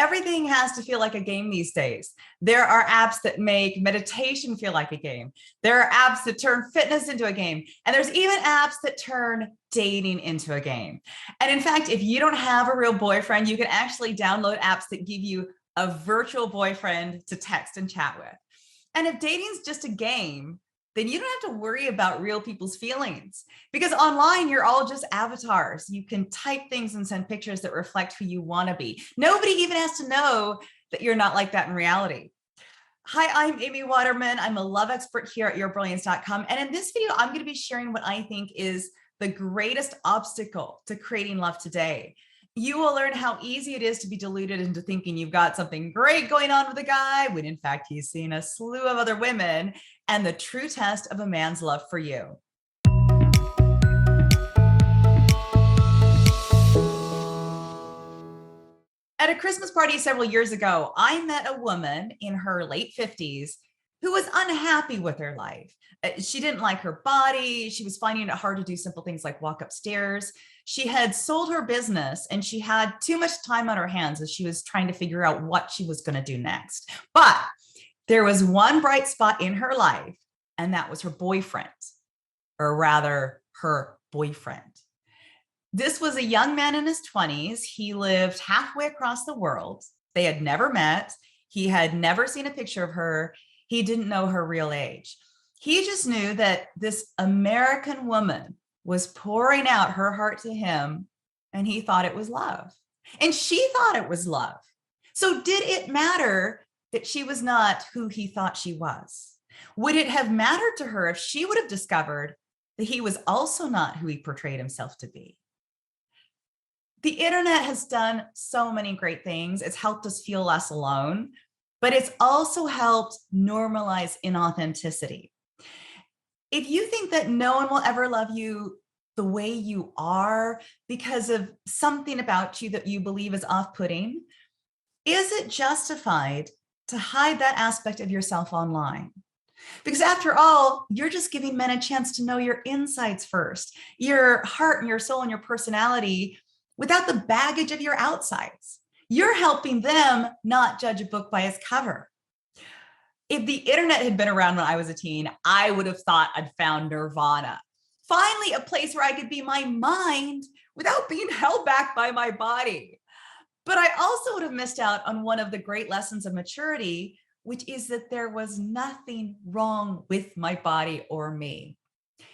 Everything has to feel like a game these days. There are apps that make meditation feel like a game. There are apps that turn fitness into a game. And there's even apps that turn dating into a game. And in fact, if you don't have a real boyfriend, you can actually download apps that give you a virtual boyfriend to text and chat with. And if dating's just a game, then you don't have to worry about real people's feelings, because online you're all just avatars. You can type things and send pictures that reflect who you want to be. Nobody even has to know that you're not like that in reality. Hi, I'm Amy Waterman. I'm a love expert here at yourbrilliance.com. And in this video, I'm going to be sharing what I think is the greatest obstacle to creating love today. You will learn how easy it is to be deluded into thinking you've got something great going on with a guy when in fact he's seen a slew of other women, and the true test of a man's love for you. At a Christmas party several years ago, I met a woman in her late 50s who was unhappy with her life. She didn't like her body. She was finding it hard to do simple things like walk upstairs. She had sold her business and she had too much time on her hands as she was trying to figure out what she was going to do next. But there was one bright spot in her life, and that was her boyfriend, or rather her boyfriend. This was a young man in his 20s. He lived halfway across the world. They had never met. He had never seen a picture of her. He didn't know her real age. He just knew that this American woman was pouring out her heart to him, and he thought it was love. And she thought it was love. So did it matter that she was not who he thought she was? Would it have mattered to her if she would have discovered that he was also not who he portrayed himself to be? The internet has done so many great things. It's helped us feel less alone, but it's also helped normalize inauthenticity. If you think that no one will ever love you the way you are because of something about you that you believe is off-putting, is it justified to hide that aspect of yourself online? Because after all, you're just giving men a chance to know your insides first, your heart and your soul and your personality, without the baggage of your outsides. You're helping them not judge a book by its cover. If the internet had been around when I was a teen, I would have thought I'd found nirvana. Finally, a place where I could be my mind without being held back by my body. But I also would have missed out on one of the great lessons of maturity, which is that there was nothing wrong with my body or me.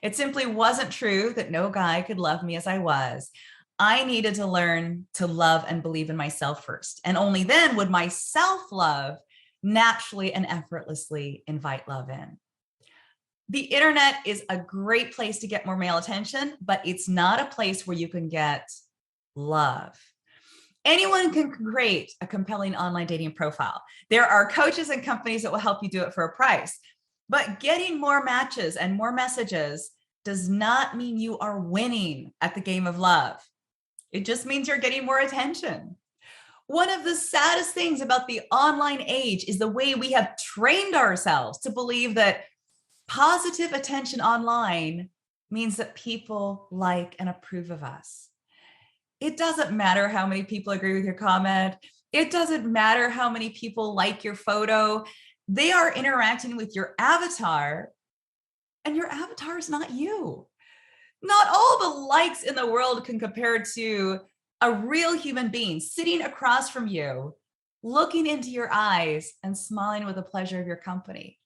It simply wasn't true that no guy could love me as I was. I needed to learn to love and believe in myself first. And only then would my self-love naturally and effortlessly invite love in. The internet is a great place to get more male attention, but it's not a place where you can get love. Anyone can create a compelling online dating profile. There are coaches and companies that will help you do it for a price. But getting more matches and more messages does not mean you are winning at the game of love. It just means you're getting more attention. One of the saddest things about the online age is the way we have trained ourselves to believe that positive attention online means that people like and approve of us. It doesn't matter how many people agree with your comment. It doesn't matter how many people like your photo. They are interacting with your avatar, and your avatar is not you. Not all the likes in the world can compare to a real human being sitting across from you, looking into your eyes and smiling with the pleasure of your company.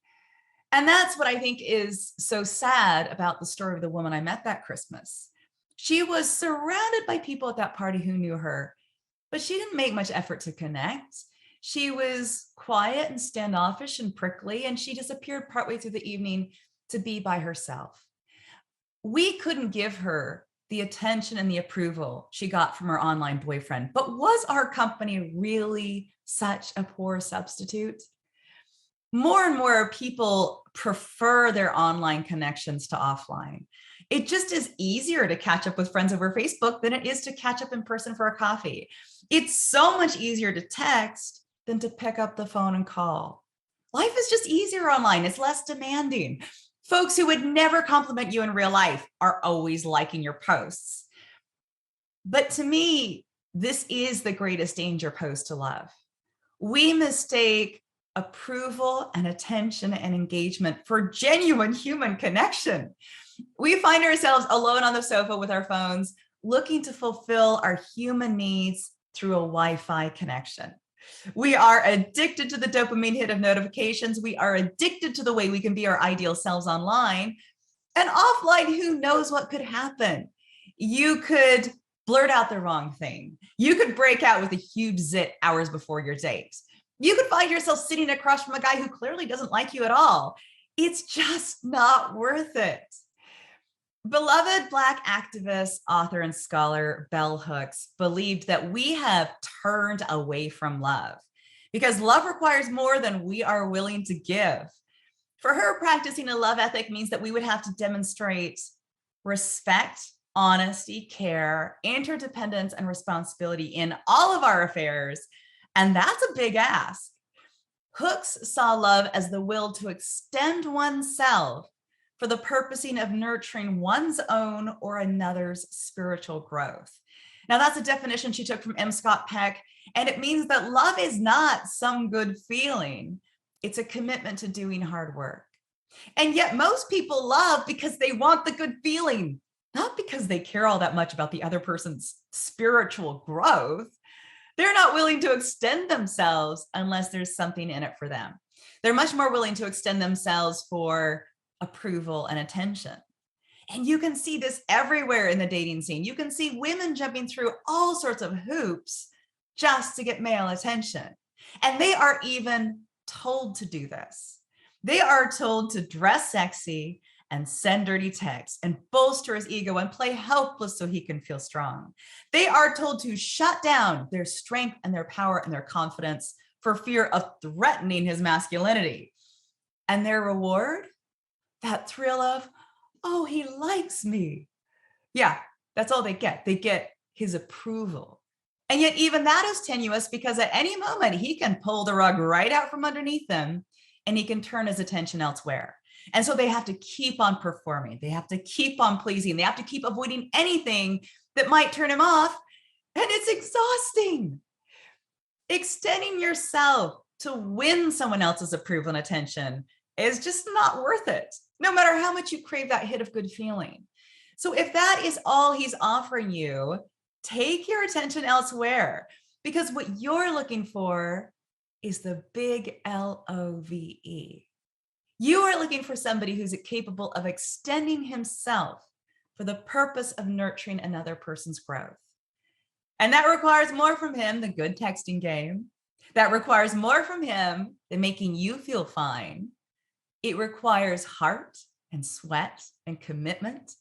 And that's what I think is so sad about the story of the woman I met that Christmas. She was surrounded by people at that party who knew her, but she didn't make much effort to connect. She was quiet and standoffish and prickly, and she disappeared partway through the evening to be by herself. We couldn't give her the attention and the approval she got from her online boyfriend, but was our company really such a poor substitute? More and more people prefer their online connections to offline. It just is easier to catch up with friends over Facebook than it is to catch up in person for a coffee. It's so much easier to text than to pick up the phone and call. Life is just easier online. It's less demanding. Folks who would never compliment you in real life are always liking your posts. But to me, this is the greatest danger pose to love. We mistake approval and attention and engagement for genuine human connection. We find ourselves alone on the sofa with our phones, looking to fulfill our human needs through a Wi-Fi connection. We are addicted to the dopamine hit of notifications. We are addicted to the way we can be our ideal selves online. And offline, who knows what could happen? You could blurt out the wrong thing. You could break out with a huge zit hours before your date. You could find yourself sitting across from a guy who clearly doesn't like you at all. It's just not worth it. Beloved Black activist, author, and scholar Bell Hooks believed that we have turned away from love because love requires more than we are willing to give. For her, practicing a love ethic means that we would have to demonstrate respect, honesty, care, interdependence, and responsibility in all of our affairs. And that's a big ask. Hooks saw love as the will to extend oneself for the purposing of nurturing one's own or another's spiritual growth. Now, that's a definition she took from M. Scott Peck, and it means that love is not some good feeling. It's a commitment to doing hard work. And yet most people love because they want the good feeling, not because they care all that much about the other person's spiritual growth. They're not willing to extend themselves unless there's something in it for them. They're much more willing to extend themselves for approval and attention. And you can see this everywhere in the dating scene. You can see women jumping through all sorts of hoops just to get male attention. And they are even told to do this. They are told to dress sexy and send dirty texts and bolster his ego and play helpless so he can feel strong. They are told to shut down their strength and their power and their confidence for fear of threatening his masculinity. And their reward? That thrill of, oh, he likes me. Yeah, that's all they get. They get his approval. And yet even that is tenuous because at any moment he can pull the rug right out from underneath them and he can turn his attention elsewhere. And so they have to keep on performing. They have to keep on pleasing. They have to keep avoiding anything that might turn him off. And it's exhausting. Extending yourself to win someone else's approval and attention is just not worth it, no matter how much you crave that hit of good feeling. So if that is all he's offering you, take your attention elsewhere, because what you're looking for is the big LOVE. You are looking for somebody who's capable of extending himself for the purpose of nurturing another person's growth. And that requires more from him than good texting game. That requires more from him than making you feel fine. It requires heart and sweat and commitment.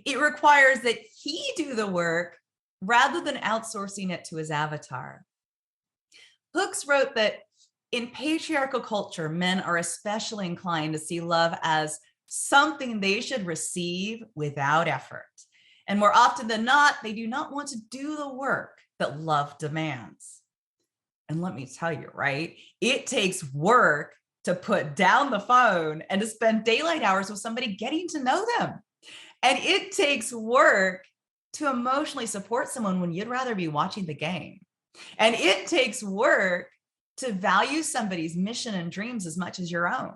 It requires that he do the work rather than outsourcing it to his avatar. Hooks wrote that in patriarchal culture, men are especially inclined to see love as something they should receive without effort. And more often than not, they do not want to do the work that love demands. And let me tell you, right? It takes work to put down the phone and to spend daylight hours with somebody getting to know them. And it takes work to emotionally support someone when you'd rather be watching the game. And it takes work to value somebody's mission and dreams as much as your own.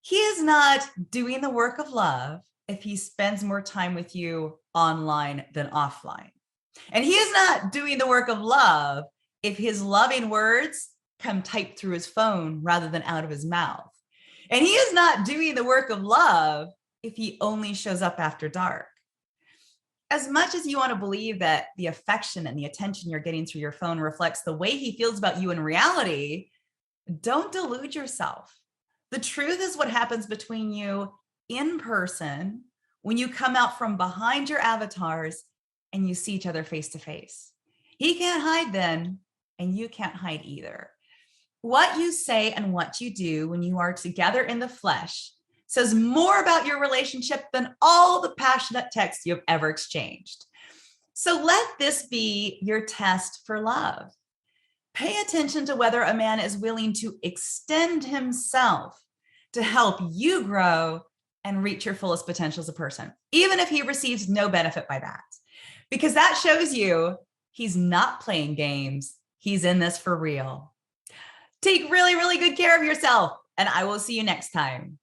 He is not doing the work of love if he spends more time with you online than offline. And he is not doing the work of love if his loving words come typed through his phone rather than out of his mouth. And he is not doing the work of love if he only shows up after dark. As much as you want to believe that the affection and the attention you're getting through your phone reflects the way he feels about you in reality, don't delude yourself. The truth is what happens between you in person when you come out from behind your avatars and you see each other face to face. He can't hide then, and you can't hide either. What you say and what you do when you are together in the flesh says more about your relationship than all the passionate texts you've ever exchanged. So let this be your test for love. Pay attention to whether a man is willing to extend himself to help you grow and reach your fullest potential as a person, even if he receives no benefit by that. Because that shows you he's not playing games. He's in this for real. Take really, really good care of yourself, and I will see you next time.